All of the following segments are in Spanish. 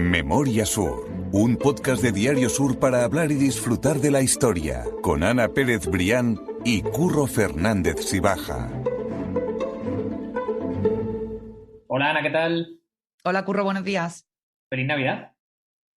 Memoria Sur, un podcast de Diario Sur para hablar y disfrutar de la historia, con Ana Pérez Brián y Curro Fernández Sibaja. Hola Ana, ¿qué tal? Hola Curro, buenos días. Feliz Navidad.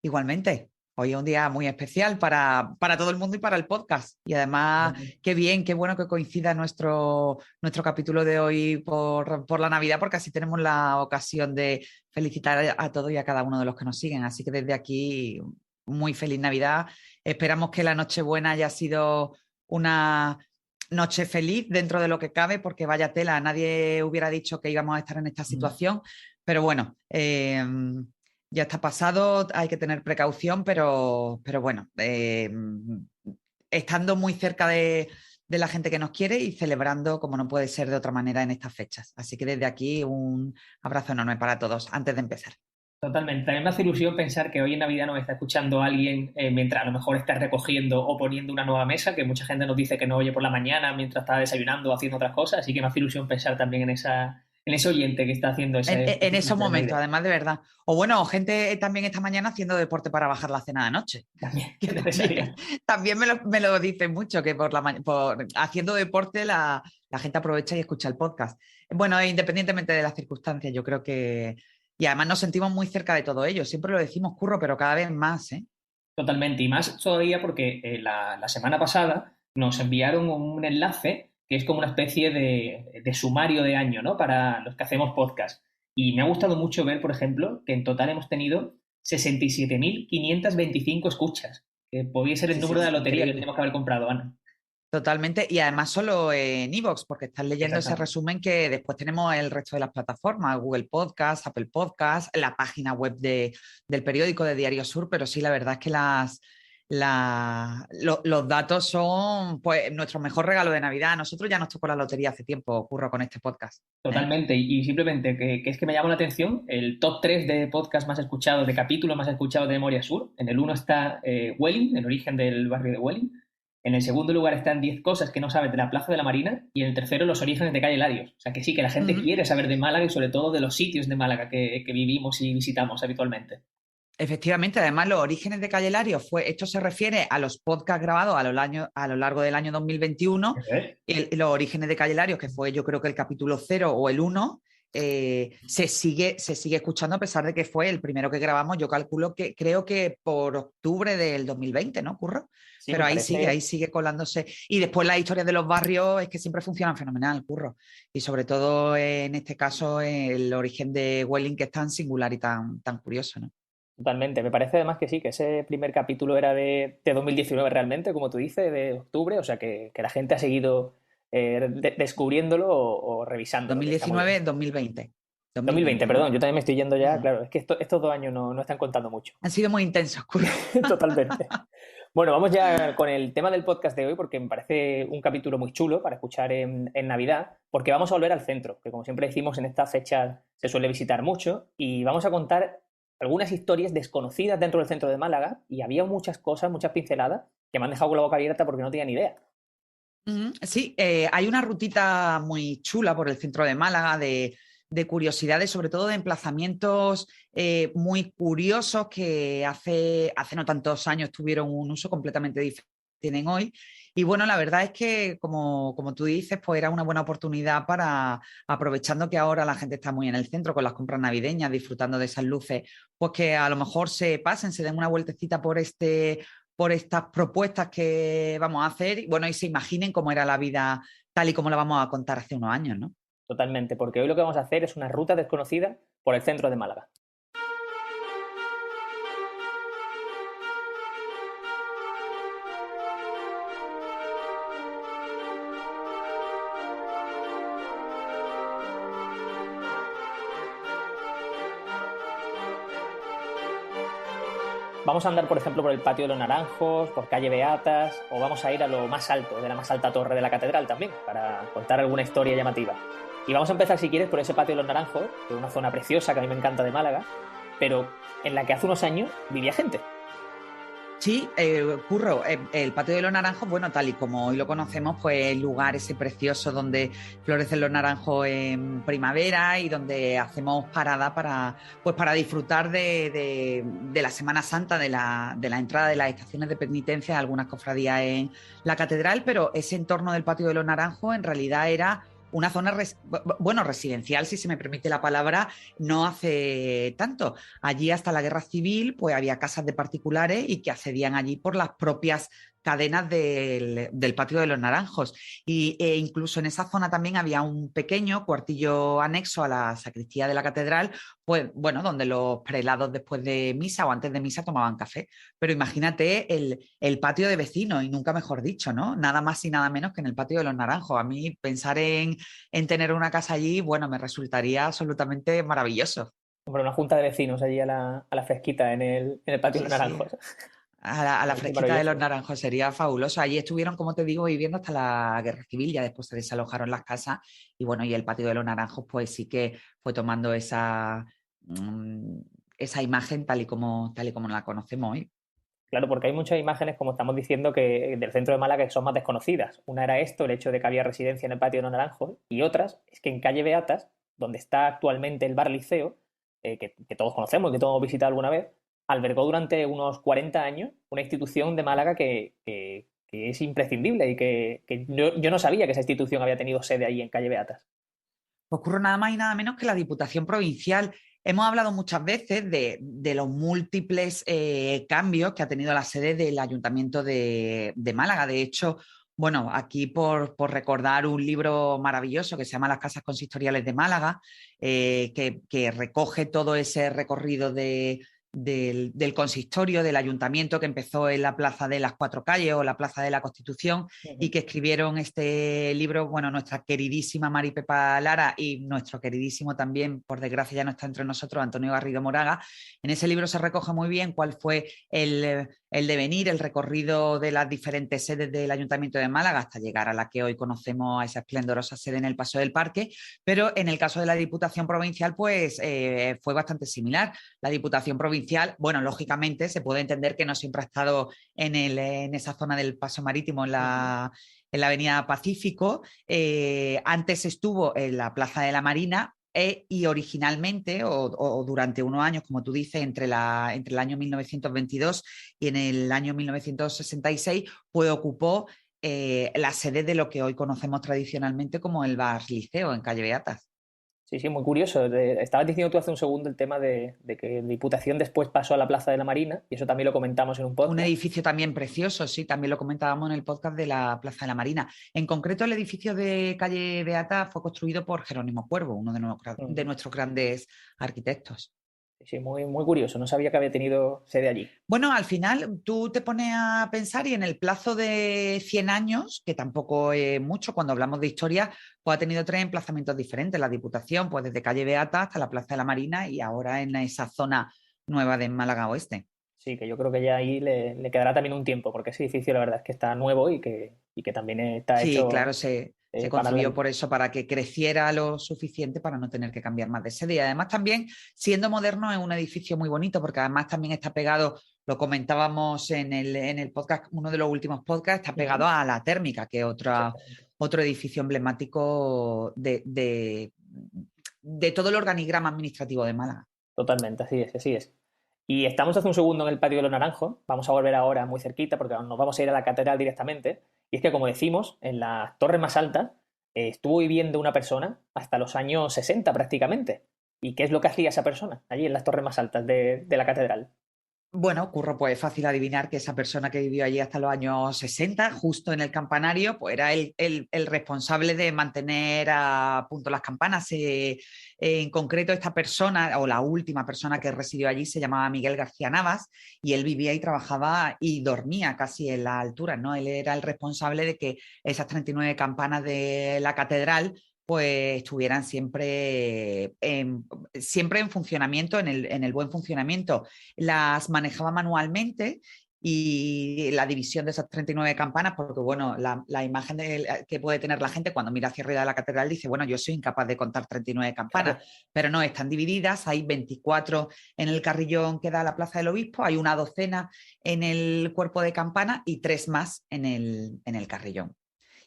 Igualmente, hoy es un día muy especial para todo el mundo y para el podcast. Y además, qué bien, qué bueno que coincida nuestro capítulo de hoy por la Navidad, porque así tenemos la ocasión de felicitar a todos y a cada uno de los que nos siguen. Así que desde aquí, muy feliz Navidad. Esperamos que la Nochebuena haya sido una noche feliz dentro de lo que cabe, porque vaya tela, nadie hubiera dicho que íbamos a estar en esta situación. Pero bueno, ya está pasado, hay que tener precaución, pero bueno, estando muy cerca de la gente que nos quiere y celebrando como no puede ser de otra manera en estas fechas. Así que desde aquí un abrazo enorme para todos antes de empezar. Totalmente. También me hace ilusión pensar que hoy en Navidad nos está escuchando alguien mientras a lo mejor está recogiendo o poniendo una nueva mesa, que mucha gente nos dice que no oye por la mañana mientras está desayunando o haciendo otras cosas, así que me hace ilusión pensar también en ese oyente que está haciendo en esos momentos, además, de verdad. O bueno, gente también esta mañana haciendo deporte para bajar la cena de noche. También, también me lo dicen mucho, que por haciendo deporte la gente aprovecha y escucha el podcast. Bueno, independientemente de las circunstancias, yo creo que... Y además nos sentimos muy cerca de todo ello. Siempre lo decimos, Curro, pero cada vez más, ¿eh? Totalmente. Y más todavía porque la semana pasada nos enviaron un enlace que es como una especie de sumario de año, ¿no? Para los que hacemos podcast. Y me ha gustado mucho ver, por ejemplo, que en total hemos tenido 67.525 escuchas, que podría ser el número de la lotería que tenemos que haber comprado, Ana. Totalmente, y además solo en iVoox, porque estás leyendo ese resumen que después tenemos el resto de las plataformas, Google Podcast, Apple Podcast, la página web del periódico de Diario Sur, pero sí, la verdad es que los datos son pues nuestro mejor regalo de Navidad. A nosotros ya nos tocó la lotería hace tiempo, Curro, con este podcast. Totalmente, y simplemente que es que me llama la atención el top 3 de podcast más escuchados, de capítulos más escuchados de Memoria Sur. En el 1 está Welling, el origen del barrio de Welling. En el segundo lugar están 10 cosas que no sabes de la Plaza de la Marina. Y en el tercero, los orígenes de Calle Larios. O sea que sí, que la gente quiere saber de Málaga y sobre todo de los sitios de Málaga que vivimos y visitamos habitualmente. Efectivamente, además los orígenes de Calle Larios esto se refiere a los podcasts grabados a lo largo del año 2021, los orígenes de Calle Larios, que fue yo creo que el capítulo 0 o el 1, se sigue escuchando a pesar de que fue el primero que grabamos, yo calculo que creo que por octubre del 2020, ¿no, Curro? Sí, pero ahí sigue colándose. Y después las historias de los barrios es que siempre funcionan fenomenal, Curro. Y sobre todo en este caso el origen de Welling, que es tan singular y tan curioso, ¿no? Totalmente. Me parece además que sí, que ese primer capítulo era de 2019 realmente, como tú dices, de octubre, o sea que la gente ha seguido descubriéndolo o revisando. 2019-2020. 2020, perdón, yo también me estoy yendo ya, claro, es que estos 2 años no están contando mucho. Han sido muy intensos, Curro. Totalmente. Bueno, vamos ya con el tema del podcast de hoy, porque me parece un capítulo muy chulo para escuchar en Navidad, porque vamos a volver al centro, que como siempre decimos, en estas fechas se suele visitar mucho, y vamos a contar algunas historias desconocidas dentro del centro de Málaga, y había muchas cosas, muchas pinceladas, que me han dejado con la boca abierta porque no tenía ni idea. Sí, hay una rutita muy chula por el centro de Málaga de curiosidades, sobre todo de emplazamientos muy curiosos que hace no tantos años tuvieron un uso completamente diferente que tienen hoy. Y bueno, la verdad es que, como tú dices, pues era una buena oportunidad para, aprovechando que ahora la gente está muy en el centro con las compras navideñas, disfrutando de esas luces, pues que a lo mejor se den una vueltecita por estas propuestas que vamos a hacer, bueno, y se imaginen cómo era la vida tal y como la vamos a contar hace unos años, ¿no? Totalmente, porque hoy lo que vamos a hacer es una ruta desconocida por el centro de Málaga. Vamos a andar, por ejemplo, por el Patio de los Naranjos, por calle Beatas, o vamos a ir a lo más alto, de la más alta torre de la catedral también, para contar alguna historia llamativa. Y vamos a empezar, si quieres, por ese Patio de los Naranjos, que es una zona preciosa que a mí me encanta de Málaga, pero en la que hace unos años vivía gente. Sí, Curro, el Patio de los Naranjos, bueno, tal y como hoy lo conocemos, pues el lugar ese precioso donde florecen los naranjos en primavera y donde hacemos parada para disfrutar de la Semana Santa, de la entrada de las estaciones de penitencia, algunas cofradías en la catedral, pero ese entorno del Patio de los Naranjos en realidad era una zona, residencial, si se me permite la palabra, no hace tanto. Allí hasta la guerra civil pues había casas de particulares y que accedían allí por las propias cadenas del Patio de los Naranjos. Incluso en esa zona también había un pequeño cuartillo anexo a la sacristía de la catedral, pues bueno, donde los prelados después de misa o antes de misa tomaban café. Pero imagínate el patio de vecinos, y nunca mejor dicho, ¿no? Nada más y nada menos que en el Patio de los Naranjos. A mí pensar en tener una casa allí, bueno, me resultaría absolutamente maravilloso. Hombre, una junta de vecinos allí a la fresquita en el patio de Sí, los sí. naranjos. A la Qué fresquita de los maravilloso. naranjos sería fabuloso. Allí estuvieron, como te digo, viviendo hasta la guerra civil, ya después se desalojaron las casas y bueno, y el patio de los naranjos pues sí que fue tomando mm, esa imagen tal y como la conocemos hoy. Claro, porque hay muchas imágenes, como estamos diciendo, que del centro de Málaga que son más desconocidas. Una era esto, el hecho de que había residencia en el patio de los Naranjos, y otras es que en calle Beatas, donde está actualmente el bar Liceo, que todos conocemos, que todos hemos visitado alguna vez, albergó durante unos 40 años una institución de Málaga que es imprescindible y que yo no sabía que esa institución había tenido sede ahí en calle Beatas. Ocurre nada más y nada menos que la Diputación Provincial. Hemos hablado muchas veces de los múltiples cambios que ha tenido la sede del Ayuntamiento de Málaga. De hecho, bueno, aquí por recordar un libro maravilloso que se llama Las Casas Consistoriales de Málaga, que recoge todo ese recorrido del consistorio, del ayuntamiento que empezó en la Plaza de las Cuatro Calles o la Plaza de la Constitución y que escribieron este libro, bueno, nuestra queridísima Mari Pepa Lara y nuestro queridísimo también, por desgracia ya no está entre nosotros, Antonio Garrido Moraga. En ese libro se recoge muy bien cuál fue el devenir, el recorrido de las diferentes sedes del Ayuntamiento de Málaga hasta llegar a la que hoy conocemos, a esa esplendorosa sede en el Paso del Parque, pero en el caso de la Diputación Provincial pues fue bastante similar. La Diputación Provincial, bueno, lógicamente se puede entender que no siempre ha estado en esa zona del Paso Marítimo, en la Avenida Pacífico. Antes estuvo en la Plaza de la Marina y originalmente, o durante unos años, como tú dices, entre el año 1922 y en el año 1966, pues ocupó la sede de lo que hoy conocemos tradicionalmente como el Bar Liceo, en calle Beatas. Sí, sí, muy curioso. Estabas diciendo tú hace un segundo el tema de que Diputación después pasó a la Plaza de la Marina, y eso también lo comentamos en un Un podcast. edificio también precioso, sí, también lo comentábamos en el podcast de la Plaza de la Marina. En concreto, el edificio de calle Beata fue construido por Jerónimo Cuervo, uno de Ujú. nuestros grandes arquitectos. Sí, muy, muy curioso. No sabía que había tenido sede allí. Bueno, al final tú te pones a pensar y en el plazo de 100 años, que tampoco es mucho cuando hablamos de historia, pues ha tenido 3 emplazamientos diferentes. La Diputación, pues desde calle Beata hasta la Plaza de la Marina y ahora en esa zona nueva de Málaga Oeste. Sí, que yo creo que ya ahí le quedará también un tiempo, porque ese edificio la verdad es que está nuevo y que también está Sí, hecho claro, se para concibió por eso, para que creciera lo suficiente para no tener que cambiar más de sede. Y además también, siendo moderno, es un edificio muy bonito, porque además también está pegado, lo comentábamos en el podcast, uno de los últimos podcasts, está pegado Ujú. a la térmica, que es Exactamente. otro edificio emblemático de todo el organigrama administrativo de Málaga. Totalmente, así es, así es. Y estamos hace un segundo en el patio de los Naranjos. Vamos a volver ahora muy cerquita porque nos vamos a ir a la catedral directamente. Y es que, como decimos, en las torres más altas estuvo viviendo una persona hasta los años 60 prácticamente. ¿Y qué es lo que hacía esa persona allí en las torres más altas de la catedral? Bueno, Curro, pues es fácil adivinar que esa persona que vivió allí hasta los años 60, justo en el campanario, pues era el responsable de mantener a punto las campanas. En concreto, esta persona, o la última persona que residió allí, se llamaba Miguel García Navas, y él vivía y trabajaba y dormía casi en la altura, ¿no? Él era el responsable de que esas 39 campanas de la catedral pues estuvieran siempre en funcionamiento, en el buen funcionamiento. Las manejaba manualmente y la división de esas 39 campanas, porque bueno, la imagen que puede tener la gente cuando mira hacia arriba de la catedral dice, bueno, yo soy incapaz de contar 39 campanas, Claro. pero no, están divididas, hay 24 en el carrillón que da a la Plaza del Obispo, hay una docena en el cuerpo de campana y 3 más en el carrillón.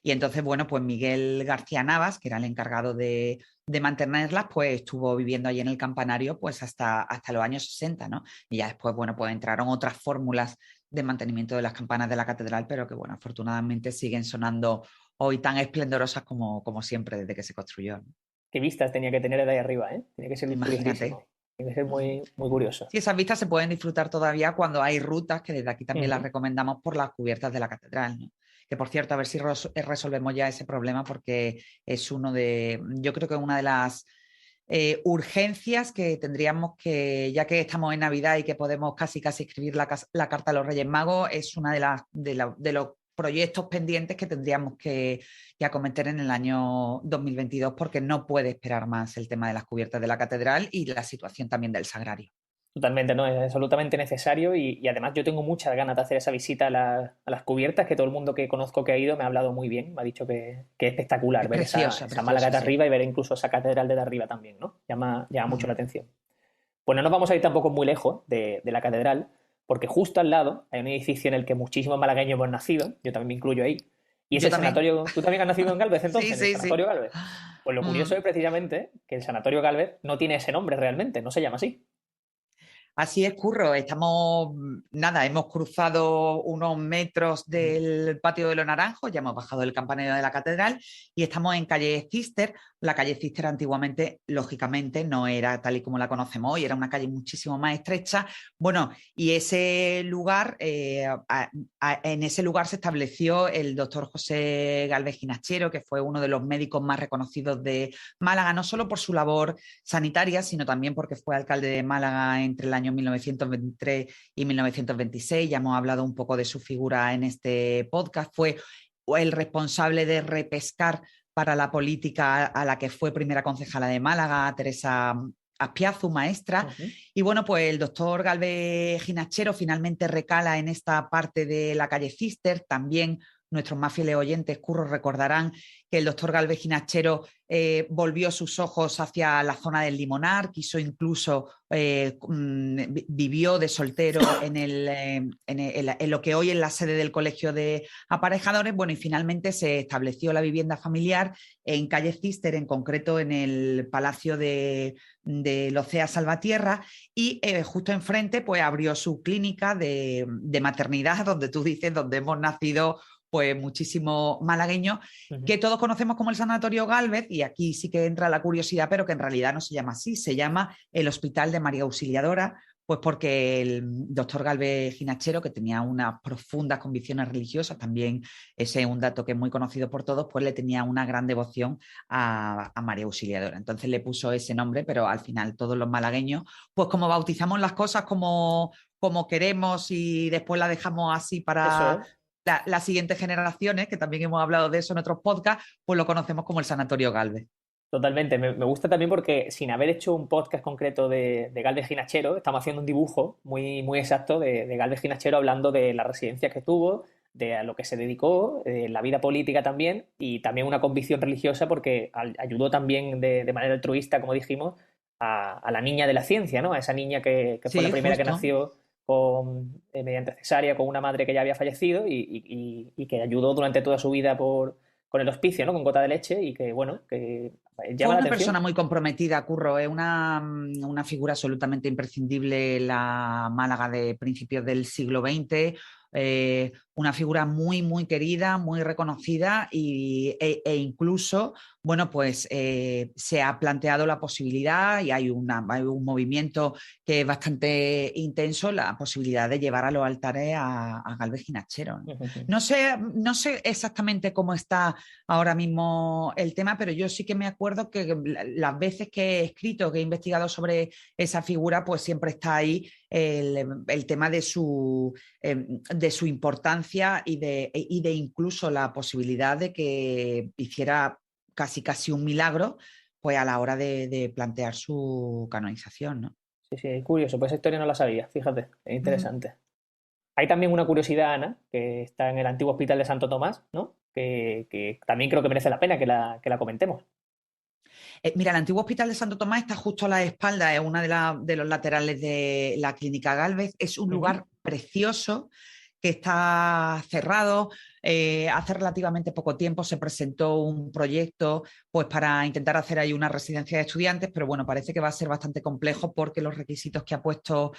Y entonces, bueno, pues Miguel García Navas, que era el encargado de mantenerlas, pues estuvo viviendo allí en el campanario pues hasta los años 60, ¿no? Y ya después, bueno, pues entraron otras fórmulas de mantenimiento de las campanas de la catedral, pero que, bueno, afortunadamente siguen sonando hoy tan esplendorosas como siempre desde que se construyó, ¿no? Qué vistas tenía que tener de ahí arriba, ¿eh? Tiene que ser Imagínate. curiosísimo. Tiene que ser muy, muy curioso. Sí, esas vistas se pueden disfrutar todavía cuando hay rutas, que desde aquí también las Ujú. recomendamos por las cubiertas de la catedral, ¿no? Que por cierto, a ver si resolvemos ya ese problema porque es yo creo que una de las urgencias que tendríamos que, ya que estamos en Navidad y que podemos casi escribir la carta a los Reyes Magos, es una de los proyectos pendientes que tendríamos que acometer en el año 2022 porque no puede esperar más el tema de las cubiertas de la catedral y la situación también del sagrario. Totalmente, ¿no? Es absolutamente necesario y además yo tengo muchas ganas de hacer esa visita a las cubiertas, que todo el mundo que conozco que ha ido me ha hablado muy bien, me ha dicho que es espectacular Es ver preciosa, esa Málaga de sí. arriba y ver incluso esa catedral de arriba también, ¿no? Llama mucho la Uh-huh. atención. Pues no nos vamos a ir tampoco muy lejos de la catedral, porque justo al lado hay un edificio en el que muchísimos malagueños hemos nacido, yo también me incluyo ahí, y es Yo el también. sanatorio. ¿Tú también has nacido en Gálvez entonces? Sí, ¿En el sí, sí. sanatorio Gálvez? Pues lo curioso es precisamente que el sanatorio Gálvez no tiene ese nombre realmente, no se llama así. Así es, Curro. Hemos cruzado unos metros del Patio de los Naranjos, ya hemos bajado el campanario de la catedral y estamos en calle Cister. La calle Cister antiguamente, lógicamente, no era tal y como la conocemos hoy, era una calle muchísimo más estrecha. Bueno, y ese lugar, en ese lugar se estableció el doctor José Gálvez Ginachero, que fue uno de los médicos más reconocidos de Málaga, no solo por su labor sanitaria, sino también porque fue alcalde de Málaga entre el año 1923 y 1926. Ya hemos hablado un poco de su figura en este podcast. Fue el responsable de repescar para la política a la que fue primera concejala de Málaga, Teresa Aspiazu, maestra. Uh-huh. Y bueno, pues el doctor Gálvez Ginachero finalmente recala en esta parte de la calle Cister. También nuestros más fieles oyentes, Curros, recordarán que el doctor Gálvez Ginachero volvió sus ojos hacia la zona del Limonar, quiso incluso, vivió de soltero en lo que hoy es la sede del Colegio de Aparejadores. Bueno, y finalmente se estableció la vivienda familiar en calle Cister, en concreto en el Palacio de Locea Salvatierra, y justo enfrente pues abrió su clínica de maternidad, donde tú dices, donde hemos nacido pues muchísimo malagueño, que todos conocemos como el Sanatorio Gálvez, y aquí sí que entra la curiosidad, pero que en realidad no se llama así, se llama el Hospital de María Auxiliadora, pues porque el doctor Gálvez Ginachero, que tenía unas profundas convicciones religiosas, también ese es un dato que es muy conocido por todos, pues le tenía una gran devoción a María Auxiliadora. Entonces le puso ese nombre, pero al final todos los malagueños, pues como bautizamos las cosas como queremos y después la dejamos así Eso para es. las siguientes generaciones, que también hemos hablado de eso en otros podcasts, pues lo conocemos como el Sanatorio Gálvez. Totalmente. Me gusta también porque sin haber hecho un podcast concreto de Gálvez Ginachero, estamos haciendo un dibujo muy, muy exacto de Gálvez Ginachero hablando de las residencias que tuvo, de a lo que se dedicó, de la vida política también y también una convicción religiosa porque ayudó también de manera altruista, como dijimos, a la niña de la ciencia, ¿no? A esa niña que fue la Sí, primera que justo. nació mediante cesárea con una madre que ya había fallecido y que ayudó durante toda su vida con el hospicio, ¿no? Con gota de leche y que, bueno, que Fue llama la una atención. persona muy comprometida, Curro, es una figura absolutamente imprescindible en la Málaga de principios del siglo XX, una figura muy, muy querida, muy reconocida e incluso, bueno, pues se ha planteado la posibilidad y hay un movimiento que es bastante intenso, la posibilidad de llevar a los altares a Gálvez Ginachero, ¿no? No sé exactamente cómo está ahora mismo el tema, pero yo sí que me acuerdo que las veces que he escrito, que he investigado sobre esa figura, pues siempre está ahí el tema de su importancia y de incluso la posibilidad de que hiciera casi un milagro pues a la hora de plantear su canonización, ¿no? Sí, sí, curioso, pues esa historia no la sabía, fíjate, es interesante. Hay también una curiosidad, Ana, que está en el antiguo Hospital de Santo Tomás, ¿no? Que también creo que merece la pena que la comentemos. Mira, el antiguo Hospital de Santo Tomás está justo a la espalda, es una de los laterales de la Clínica Gálvez. Es un lugar precioso que está cerrado. Hace relativamente poco tiempo se presentó un proyecto pues, para intentar hacer ahí una residencia de estudiantes, pero bueno, parece que va a ser bastante complejo porque los requisitos que ha puesto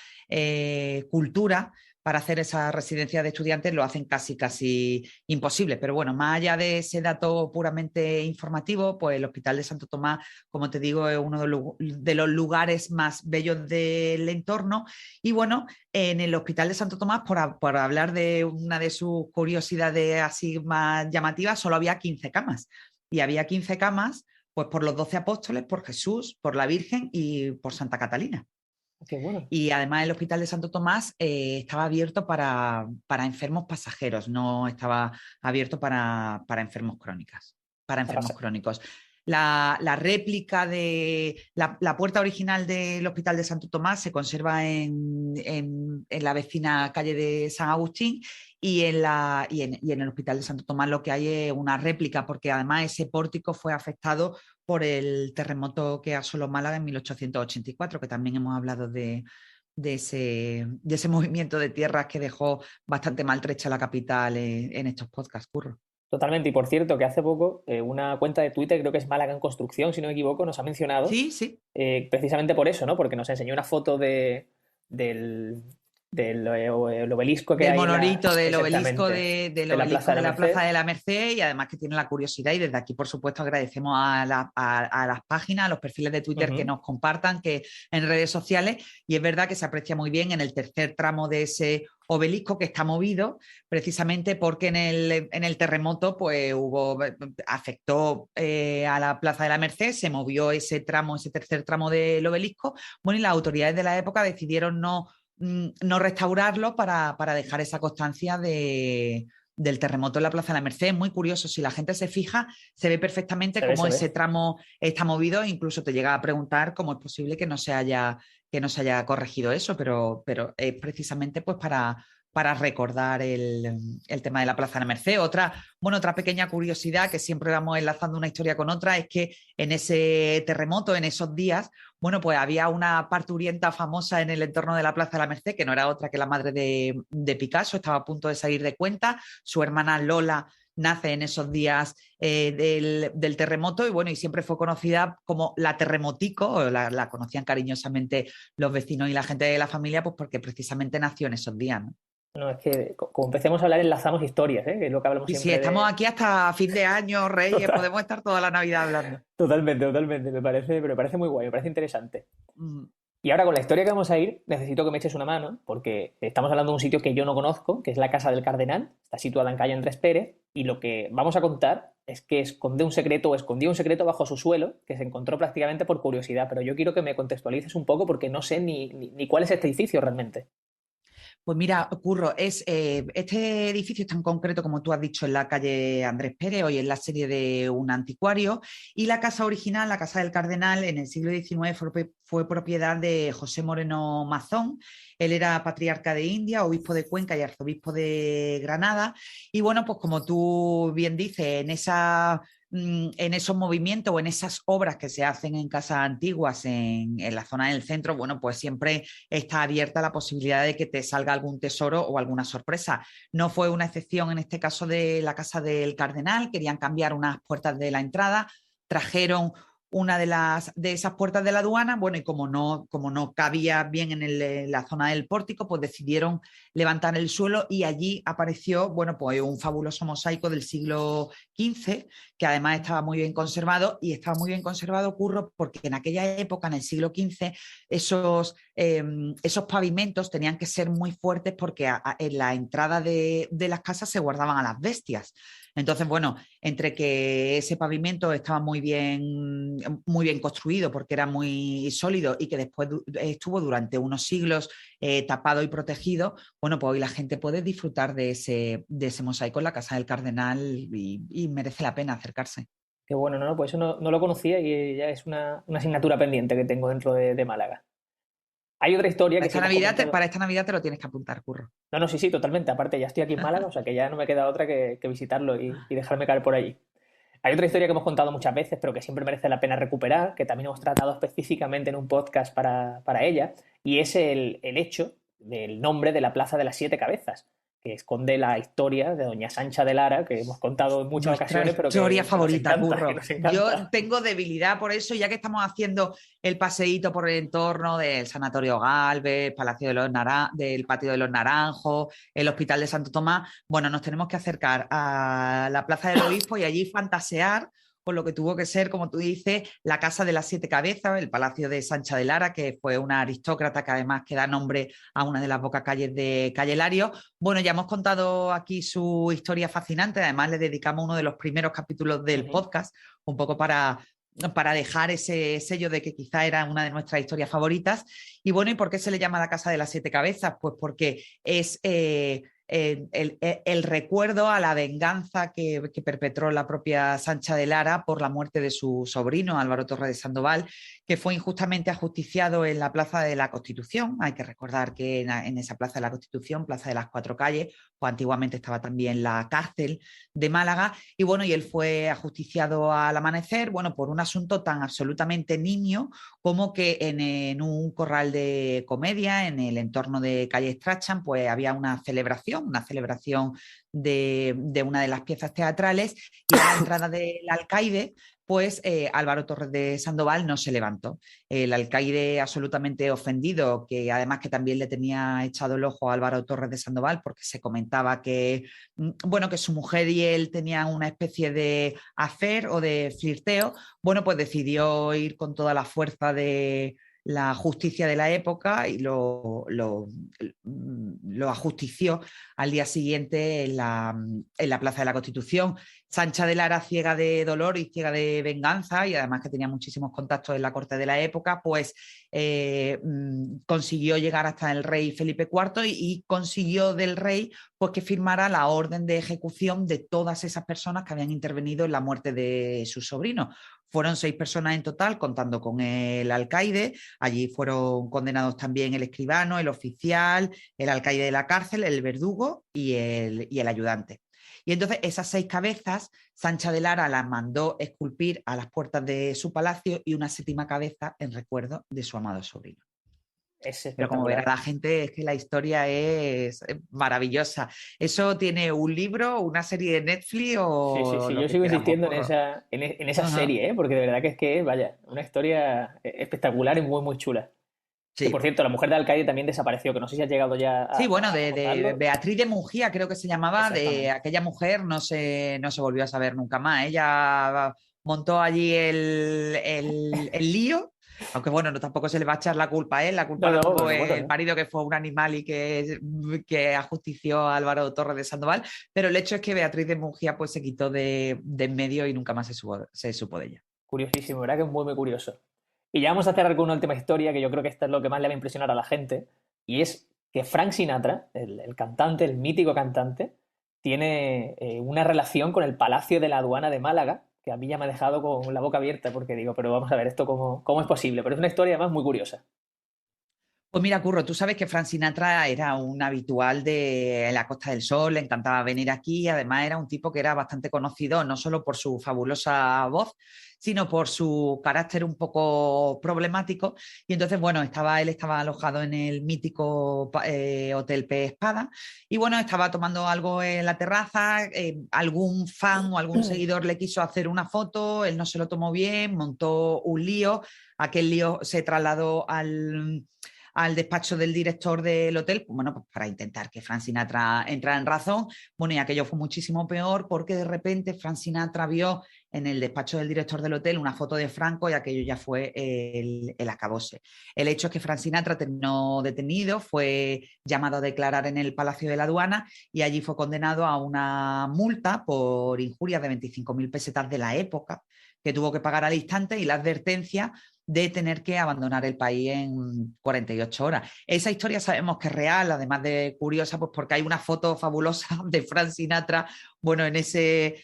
Cultura para hacer esa residencia de estudiantes lo hacen casi imposible. Pero bueno, más allá de ese dato puramente informativo, pues el Hospital de Santo Tomás, como te digo, es uno de los lugares más bellos del entorno. Y bueno, en el Hospital de Santo Tomás, por hablar de una de sus curiosidades así más llamativas, solo había 15 camas. Y había 15 camas pues por los 12 apóstoles, por Jesús, por la Virgen y por Santa Catalina. Qué bueno. Y además el Hospital de Santo Tomás estaba abierto para enfermos pasajeros, no estaba abierto para enfermos crónicos. La réplica de la puerta original del Hospital de Santo Tomás se conserva en la vecina calle de San Agustín y en el Hospital de Santo Tomás lo que hay es una réplica, porque además ese pórtico fue afectado por el terremoto que asoló Málaga en 1884, que también hemos hablado de ese movimiento de tierras que dejó bastante maltrecha la capital en estos podcasts, Curro. Totalmente. Y por cierto, que hace poco una cuenta de Twitter, creo que es Málaga en Construcción, si no me equivoco, nos ha mencionado. Sí. Precisamente por eso, ¿no? Porque nos enseñó una foto del el obelisco que del hay monolito del obelisco de del obelisco de la Plaza de la Merced, y además que tiene la curiosidad, y desde aquí por supuesto agradecemos a las páginas, a los perfiles de Twitter que nos compartan que en redes sociales, y es verdad que se aprecia muy bien en el tercer tramo de ese obelisco que está movido precisamente porque en el terremoto pues afectó a la Plaza de la Merced, se movió ese tercer tramo del obelisco, bueno, y las autoridades de la época decidieron no restaurarlo para dejar esa constancia del terremoto en la Plaza de la Merced. Es muy curioso, si la gente se fija, se ve perfectamente cómo ese tramo está movido, e incluso te llega a preguntar cómo es posible que no se haya corregido eso, pero es precisamente pues para recordar el tema de la Plaza de la Merced. Otra pequeña curiosidad, que siempre vamos enlazando una historia con otra, es que en ese terremoto, en esos días, bueno, pues había una parturienta famosa en el entorno de la Plaza de la Merced, que no era otra que la madre de Picasso, estaba a punto de salir de cuenta. Su hermana Lola nace en esos días del terremoto, y bueno, y siempre fue conocida como la Terremotico, la conocían cariñosamente los vecinos y la gente de la familia, pues porque precisamente nació en esos días, ¿no? No, es que como empecemos a hablar enlazamos historias, ¿eh? Que es lo que hablamos siempre. Sí, estamos aquí hasta fin de año, Reyes, podemos estar toda la Navidad hablando. Totalmente, me parece muy guay, me parece interesante. Y ahora con la historia que vamos a ir, necesito que me eches una mano, porque estamos hablando de un sitio que yo no conozco, que es la Casa del Cardenal, está situada en calle Andrés Pérez, y lo que vamos a contar es que escondió un secreto bajo su suelo, que se encontró prácticamente por curiosidad, pero yo quiero que me contextualices un poco porque no sé ni cuál es este edificio realmente. Pues mira, Curro, este edificio está en concreto, como tú has dicho, en la calle Andrés Pérez, hoy en la serie de un anticuario, y la casa original, la Casa del Cardenal, en el siglo XIX fue propiedad de José Moreno Mazón. Él era patriarca de India, obispo de Cuenca y arzobispo de Granada, y bueno, pues como tú bien dices, en esos movimientos o en esas obras que se hacen en casas antiguas en la zona del centro, bueno, pues siempre está abierta la posibilidad de que te salga algún tesoro o alguna sorpresa. No fue una excepción en este caso de la Casa del Cardenal, querían cambiar unas puertas de la entrada, trajeron una de esas puertas de la aduana, bueno, y como no cabía bien en la zona del pórtico, pues decidieron levantar el suelo, y allí apareció, bueno, pues un fabuloso mosaico del siglo XV, que además estaba muy bien conservado, y estaba muy bien conservado, Curro, porque en aquella época, en el siglo XV, esos pavimentos tenían que ser muy fuertes porque en la entrada de las casas se guardaban a las bestias. Entonces, bueno, entre que ese pavimento estaba muy bien construido porque era muy sólido, y que después estuvo durante unos siglos tapado y protegido, bueno, pues hoy la gente puede disfrutar de ese mosaico en la Casa del Cardenal, y merece la pena acercarse. Qué bueno, no, pues eso no lo conocía, y ya es una asignatura pendiente que tengo dentro de Málaga. Hay otra historia que... Para esta Navidad te lo tienes que apuntar, Curro. No, sí, totalmente. Aparte, ya estoy aquí en Málaga, o sea que ya no me queda otra que visitarlo y dejarme caer por allí. Hay otra historia que hemos contado muchas veces, pero que siempre merece la pena recuperar, que también hemos tratado específicamente en un podcast para ella, y es el hecho del nombre de la Plaza de las Siete Cabezas, que esconde la historia de doña Sancha de Lara, que hemos contado en muchas ocasiones, pero que historia favorita, nos encanta, Curro. que nos encanta. Yo tengo debilidad por eso, ya que estamos haciendo el paseíto por el entorno del Sanatorio Galvez, Palacio de del Patio de los Naranjos, el Hospital de Santo Tomás. Bueno, nos tenemos que acercar a la Plaza del Obispo y allí fantasear con lo que tuvo que ser, como tú dices, la Casa de las Siete Cabezas, el Palacio de Sancha de Lara, que fue una aristócrata que además que da nombre a una de las bocacalles de Calle Lario. Bueno, ya hemos contado aquí su historia fascinante, además le dedicamos uno de los primeros capítulos del podcast, un poco para dejar ese sello de que quizá era una de nuestras historias favoritas. Y bueno, ¿y por qué se le llama la Casa de las Siete Cabezas? Pues porque es el recuerdo a la venganza que perpetró la propia Sancha de Lara por la muerte de su sobrino Álvaro Torres de Sandoval, que fue injustamente ajusticiado en la Plaza de la Constitución. Hay que recordar que en esa Plaza de la Constitución, Plaza de las Cuatro Calles, pues antiguamente estaba también la cárcel de Málaga, y bueno, y él fue ajusticiado al amanecer, bueno, por un asunto tan absolutamente niño como que en un corral de comedia, en el entorno de Calle Strachan, pues había una celebración de una de las piezas teatrales, y a la entrada del alcaide, pues Álvaro Torres de Sandoval no se levantó. El alcaide absolutamente ofendido, que además que también le tenía echado el ojo a Álvaro Torres de Sandoval porque se comentaba que, bueno, que su mujer y él tenían una especie de affair o de flirteo, bueno, pues decidió ir con toda la fuerza de la justicia de la época y lo ajustició al día siguiente en la Plaza de la Constitución. Sancha de Lara, ciega de dolor y ciega de venganza, y además que tenía muchísimos contactos en la corte de la época, pues consiguió llegar hasta el rey Felipe IV y consiguió del rey pues que firmara la orden de ejecución de todas esas personas que habían intervenido en la muerte de su sobrino. Fueron 6 personas en total, contando con el alcaide. Allí fueron condenados también el escribano, el oficial, el alcaide de la cárcel, el verdugo y el ayudante. Y entonces esas 6 cabezas, Sancha de Lara las mandó esculpir a las puertas de su palacio, y una 7ª cabeza en recuerdo de su amado sobrino. Pero como verá la gente, es que la historia es maravillosa. ¿Eso tiene un libro, una serie de Netflix o...? Sí, yo sigo insistiendo en esa serie, porque de verdad que es que, vaya, una historia espectacular y muy, muy chula. Sí. Que, por cierto, la mujer de alcaide también desapareció, que no sé si has llegado ya a... Sí, bueno, de Beatriz de Mungía, creo que se llamaba, de aquella mujer no se volvió a saber nunca más. Ella montó allí el lío. Aunque bueno, no, tampoco se le va a echar la culpa a él, la culpa es el marido, que fue un animal y que ajustició a Álvaro Torres de Sandoval, pero el hecho es que Beatriz de Mungía pues se quitó de en medio y nunca más se supo de ella. Curiosísimo, ¿verdad? Que es muy, muy curioso. Y ya vamos a cerrar con una última historia que yo creo que esta es lo que más le va a impresionar a la gente, y es que Frank Sinatra, el cantante, el mítico cantante, tiene una relación con el Palacio de la Aduana de Málaga, que a mí ya me ha dejado con la boca abierta, porque digo, pero vamos a ver esto cómo es posible. Pero es una historia además muy curiosa. Pues mira, Curro, tú sabes que Frank Sinatra era un habitual de la Costa del Sol, le encantaba venir aquí, y además era un tipo que era bastante conocido no solo por su fabulosa voz, sino por su carácter un poco problemático. Y entonces, bueno, él estaba alojado en el mítico Hotel P. Espada, y bueno, estaba tomando algo en la terraza, algún fan o algún seguidor le quiso hacer una foto, él no se lo tomó bien, montó un lío, aquel lío se trasladó al despacho del director del hotel, bueno, pues para intentar que Frank Sinatra entrara en razón. Bueno, y aquello fue muchísimo peor, porque de repente Frank Sinatra vio en el despacho del director del hotel una foto de Franco, y aquello ya fue el acabose. El hecho es que Frank Sinatra terminó detenido, fue llamado a declarar en el Palacio de la Aduana, y allí fue condenado a una multa por injurias de 25.000 pesetas de la época, que tuvo que pagar al instante, y la advertencia de tener que abandonar el país en 48 horas. Esa historia sabemos que es real, además de curiosa, pues porque hay una foto fabulosa de Frank Sinatra, bueno, en ese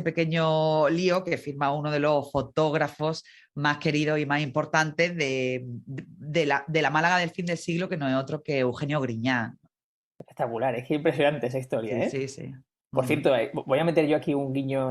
pequeño lío que firma uno de los fotógrafos más queridos y más importantes de la Málaga del fin del siglo, que no es otro que Eugenio Griñán. Espectacular, es que impresionante esa historia, Sí, ¿eh? sí, sí. Por cierto, voy a meter yo aquí un guiño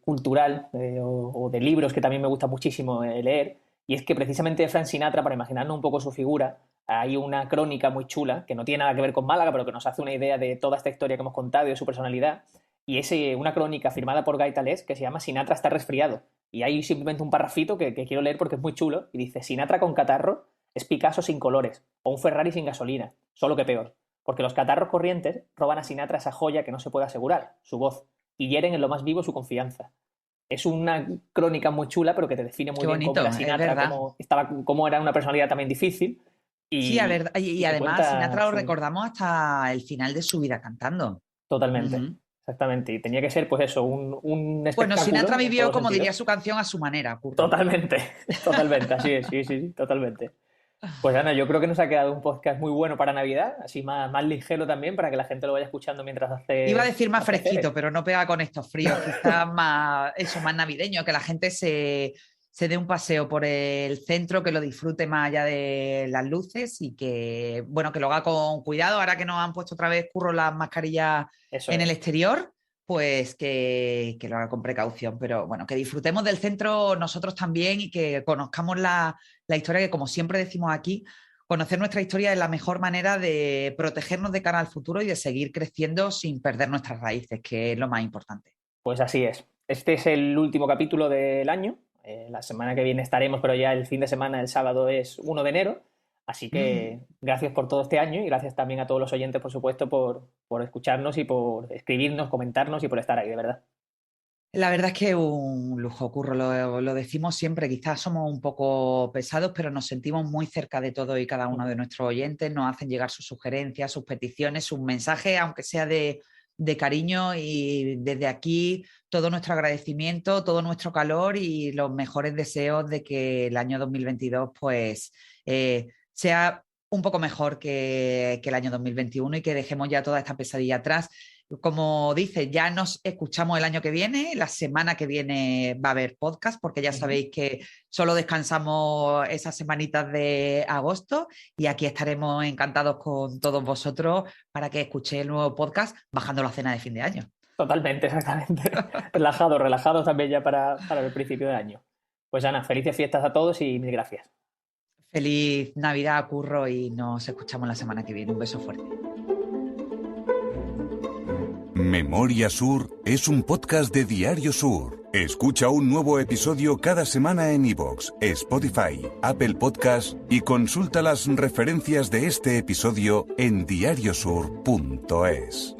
cultural o de libros que también me gusta muchísimo leer, y es que precisamente de Frank Sinatra, para imaginarnos un poco su figura, hay una crónica muy chula que no tiene nada que ver con Málaga, pero que nos hace una idea de toda esta historia que hemos contado y de su personalidad, y es una crónica firmada por Guy Talés que se llama Sinatra está resfriado, y hay simplemente un parrafito que quiero leer porque es muy chulo, y dice: Sinatra con catarro es Picasso sin colores, o un Ferrari sin gasolina, solo que peor. Porque los catarros corrientes roban a Sinatra esa joya que no se puede asegurar, su voz, y hieren en lo más vivo su confianza. Es una crónica muy chula, pero que te define muy bien cómo era Sinatra, cómo era una personalidad también difícil. Sí, y además Sinatra lo recordamos hasta el final de su vida cantando. Totalmente, exactamente. Y tenía que ser, pues eso, un espectáculo. Bueno, Sinatra vivió, como diría su canción, a su manera. Totalmente, así es, sí, totalmente. Pues Ana, yo creo que nos ha quedado un podcast muy bueno para Navidad, así más ligero también, para que la gente lo vaya escuchando mientras hace... Iba a decir más fresquito, pero no pega con estos fríos, quizás más navideño, que la gente se dé un paseo por el centro, que lo disfrute más allá de las luces y que, bueno, que lo haga con cuidado. Ahora que nos han puesto otra vez, Curro, las mascarillas en el exterior, pues que lo haga con precaución, pero bueno, que disfrutemos del centro nosotros también y que conozcamos la historia, que como siempre decimos aquí, conocer nuestra historia es la mejor manera de protegernos de cara al futuro y de seguir creciendo sin perder nuestras raíces, que es lo más importante. Pues así es. Este es el último capítulo del año. La semana que viene estaremos, pero ya el fin de semana, el sábado, es 1 de enero. Así que gracias por todo este año y gracias también a todos los oyentes, por supuesto, por escucharnos y por escribirnos, comentarnos y por estar ahí, de verdad. La verdad es que un lujo, Curro, lo decimos siempre, quizás somos un poco pesados, pero nos sentimos muy cerca de todo y cada uno de nuestros oyentes, nos hacen llegar sus sugerencias, sus peticiones, sus mensajes, aunque sea de cariño, y desde aquí todo nuestro agradecimiento, todo nuestro calor y los mejores deseos de que el año 2022 pues sea un poco mejor que el año 2021 y que dejemos ya toda esta pesadilla atrás. Como dice, ya nos escuchamos el año que viene, la semana que viene va a haber podcast, porque ya sabéis que solo descansamos esas semanitas de agosto y aquí estaremos encantados con todos vosotros para que escuchéis el nuevo podcast bajando la cena de fin de año. Totalmente, exactamente. Relajados también ya para el principio de año. Pues Ana, felices fiestas a todos y mil gracias. Feliz Navidad, Curro, y nos escuchamos la semana que viene. Un beso fuerte. Memoria Sur es un podcast de Diario Sur. Escucha un nuevo episodio cada semana en iVoox, Spotify, Apple Podcasts y consulta las referencias de este episodio en diariosur.es.